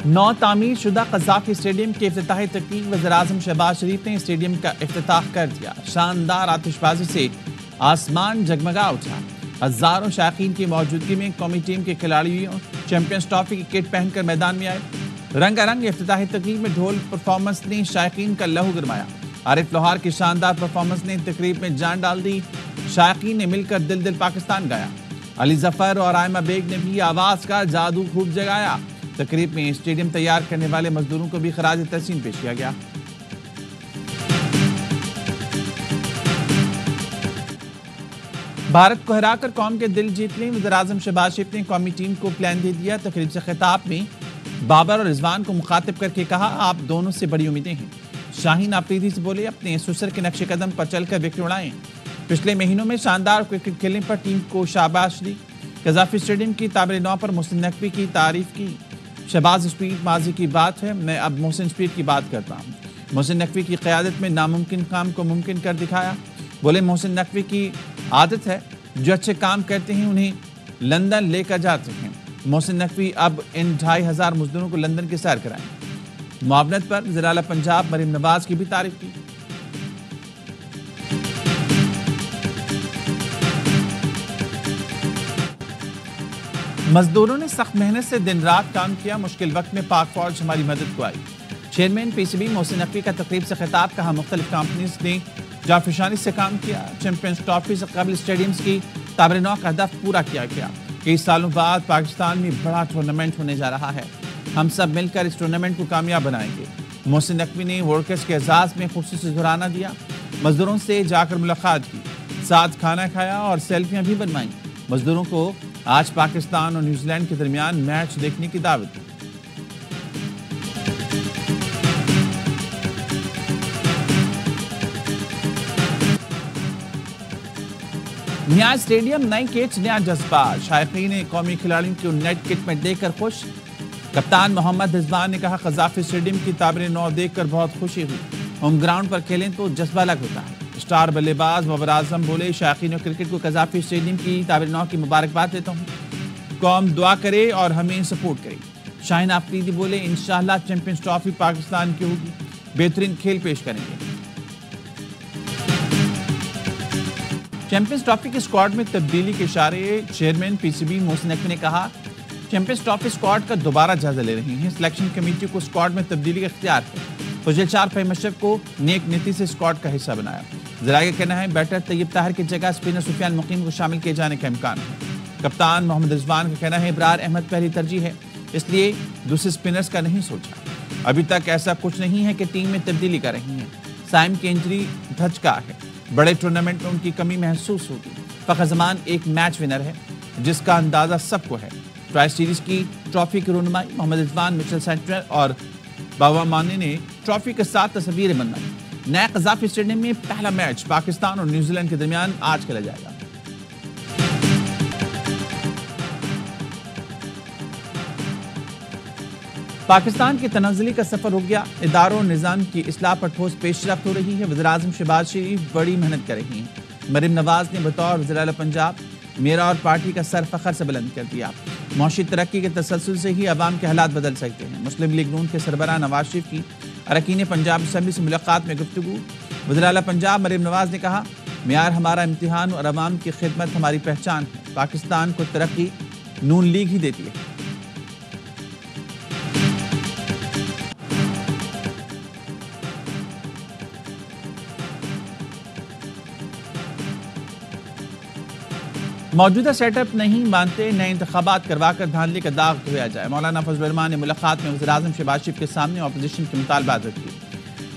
نو تعمیر شدہ Gaddafi stadium کے افتتاحی تقریب وزیراعظم شہباز شریف نے اسٹیڈیم کا افتتاح کر دیا۔ شاندار آتش بازی سے آسمان جگمگا اٹھا۔ ہزاروں شائقین کی موجودگی میں قومی ٹیم کے کھلاڑیوں چیمپئنز ٹرافی کی کٹ پہن کر میدان میں آئے۔ رنگا رنگ افتتاحی تقریب میں ڈھول پرفارمنس نے شائقین کا لہو گرمایا۔ عارف لوہار کی شاندار پرفارمنس نے تقریب میں جان ڈال دی۔ شائقین نے مل کر دل دل پاکستان گایا۔ علی ظفر اور آئمہ بیگ نے بھی آواز کا جادو خوب جگایا۔ تقریب میں اسٹیڈیم تیار کرنے والے مزدوروں کو بھی خراج تحسین پیش کیا گیا۔ بھارت کو ہرا کر قوم کے دل جیت لیں، وزیراعظم شہباز شریف نے قومی ٹیم کو پلان دے دیا۔ تقریب سے خطاب میں بابر اور رضوان کو مخاطب کر کے کہا، آپ دونوں سے بڑی امیدیں ہیں۔ شاہین آفریدی سے بولے، اپنے سسر کے نقش قدم پر چل کر وکٹ اڑائیں۔ پچھلے مہینوں میں شاندار کرکٹ کھیلنے پر ٹیم کو شاباش دی۔ قذافی اسٹیڈیم کی تعمیر نو پر محسن نقوی کی تعریف کی۔ شہباز اسپیڈ ماضی کی بات ہے، میں اب محسن اسپیڈ کی بات کرتا ہوں۔ محسن نقوی کی قیادت میں ناممکن کام کو ممکن کر دکھایا۔ بولے، محسن نقوی کی عادت ہے، جو اچھے کام کرتے ہیں انہیں لندن لے کر جاتے ہیں۔ محسن نقوی اب ان 2500 مزدوروں کو لندن کی سیر کرائیں۔ معاونت پر وزیر اعلیٰ پنجاب مریم نواز کی بھی تعریف کی۔ مزدوروں نے سخت محنت سے دن رات کام کیا، مشکل وقت میں پاک فوج ہماری مدد کو آئی۔ Chairman P C B Mohsin Naqvi کا تقریب سے خطاب، کہا مختلف کمپنیز نے جافشانی سے کام کیا۔ چیمپئنز ٹرافی سے قبل اسٹیڈیمز کی تعمیر نو کا ہدف پورا کیا گیا۔ کئی سالوں بعد پاکستان میں بڑا ٹورنامنٹ ہونے جا رہا ہے، ہم سب مل کر اس ٹورنامنٹ کو کامیاب بنائیں گے۔ محسن نقوی نے ورکرز کے اعزاز میں خصوصی دھرانہ دیا، مزدوروں سے جا کر ملاقات کی، ساتھ کھانا کھایا اور سیلفیاں بھی بنوائیں۔ مزدوروں کو آج پاکستان اور نیوزی لینڈ کے درمیان میچ دیکھنے کی دعوت دی۔ نیا اسٹیڈیم، نئی کٹ، نیا جذبہ، شائقین قومی کھلاڑیوں کو نیٹ کٹ میں دیکھ کر خوش۔ کپتان محمد رضوان نے کہا، قذافی اسٹیڈیم کی تعمیر نو دیکھ کر بہت خوشی ہوئی، ہوم گراؤنڈ پر کھیلیں تو جذبہ الگ ہوتا ہے۔ اسٹار بلے باز بابر اعظم بولے، شائقین کرکٹ کو قذافی اسٹیڈیم کی تعمیر نو کی مبارکباد دیتا ہوں، قوم دعا کرے اور ہمیں سپورٹ کرے۔ شاہین آفریدی بولے، انشاءاللہ چیمپئنز ٹرافی پاکستان کی ہوگی، بہترین کھیل پیش کریں گے۔ چیمپئنز ٹرافی کے اسکواڈ میں تبدیلی کے اشارے، chairman P C B Mohsin Naqvi نے کہا، چیمپئنز ٹرافی اسکواڈ کا دوبارہ جائزہ لے رہے ہیں، سلیکشن کمیٹی کو اسکواڈ میں تبدیلی کا اختیار ہے۔ فضل چار مشرف کو نیک نیتی سے اسکواڈ کا حصہ بنایا۔ ذرائع کا کہنا ہے، بیٹر طیب طاہر کی جگہ اسپنر سفیان مقیم کو شامل کیے جانے کا امکان ہے۔ کپتان محمد رضوان کا کہنا ہے، ابرار احمد پہلی ترجیح ہے، اس لیے دوسرے اسپنرز کا نہیں سوچا۔ ابھی تک ایسا کچھ نہیں ہے کہ ٹیم میں تبدیلی کر رہی ہیں۔ سائم کی انجری دھچکا ہے، بڑے ٹورنامنٹ میں ان کی کمی محسوس ہوگی۔ فخر زمان ایک میچ ونر ہے، جس کا اندازہ سب کو ہے۔ ٹرائی سیریز کی ٹرافی کی رونمائی محمد رضوان، مچل سینٹرل اور بابا مانی نے ٹرافی کے ساتھ تصویریں بنوائی۔ نئے قذافی اسٹیڈیم میں پہلا میچ پاکستان اور نیوزی لینڈ کے درمیان آج کھیلا جائے گا۔ پاکستان کی تنزلی کا سفر رک گیا، اداروں اور نظام کی اصلاح پر ٹھوس پیش رفت ہو رہی ہے۔ وزیراعظم شہباز شریف بڑی محنت کر رہی ہیں۔ مریم نواز نے بطور وزیر اعلیٰ پنجاب میرا اور پارٹی کا سر فخر سے بلند کر دیا۔ معاشی ترقی کے تسلسل سے ہی عوام کے حالات بدل سکتے ہیں۔ مسلم لیگ نون کے سربراہ نواز شریف کی اراکین پنجاب اسمبلی سے ملاقات میں گفتگو۔ وزیر اعلیٰ پنجاب مریم نواز نے کہا، معیار ہمارا امتحان اور عوام کی خدمت ہماری پہچان ہے۔ پاکستان کو ترقی نون لیگ ہی دیتی ہے۔ موجودہ سیٹ اپ نہیں مانتے، نئے انتخابات کروا کر دھاندلی کا داغ دھویا جائے۔ مولانا فضل الرحمان نے ملاقات میں وزیراعظم شہباز شریف کے سامنے اپوزیشن کے مطالبات رکھے۔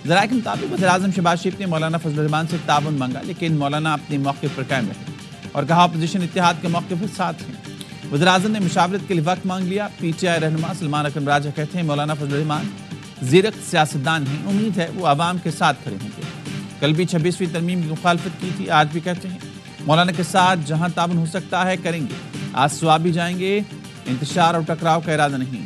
ذرائع کے مطابق وزیراعظم شہباز شریف نے مولانا فضل الرحمان سے تعاون مانگا، لیکن مولانا اپنے موقف پر قائم رہے اور کہا اپوزیشن اتحاد کے موقف کے ساتھ ہیں۔ وزیراعظم نے مشاورت کے لیے وقت مانگ لیا۔ پی ٹی آئی رہنما سلمان اکرم راجہ کہتے ہیں، مولانا فضل الرحمان زیرک سیاستدان ہیں، امید ہے وہ عوام کے ساتھ کھڑے ہوں گے۔ کل بھی 26ویں ترمیم کی مخالفت کی تھی، آج بھی کہتے ہیں مولانا کے ساتھ جہاں تعاون ہو سکتا ہے کریں گے، آج سوا بھی جائیں گے، انتشار اور ٹکراؤ کا ارادہ نہیں۔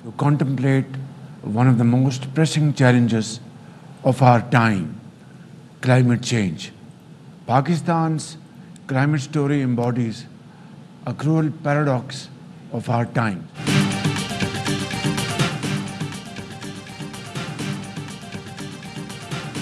To contemplate one of the most pressing challenges of our time, climate change. Pakistan's climate story embodies a cruel paradox of our time.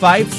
5C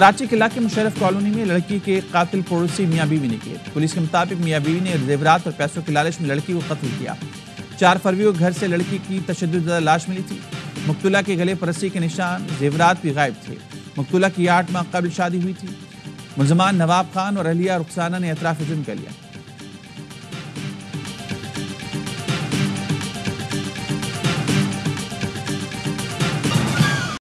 Karachi کے علاقے مشرف کالونی میں لڑکی کے قاتل پڑوسی میاں بیوی نے کیے. پولیس کے مطابق میاں بیوی نے زیورات اور پیسوں کی لالچ میں لڑکی کو قتل کیا. 4 فروری کو گھر سے لڑکی کی تشدد زدہ لاش ملی تھی. مقتولہ کے گلے پر رسی کے نشان، زیورات بھی غائب تھے. مقتولہ کی 8 ماہ قبل شادی ہوئی تھی. ملزمان نواب خان اور اہلیہ رخسانہ نے اعتراف جرم کر لیا.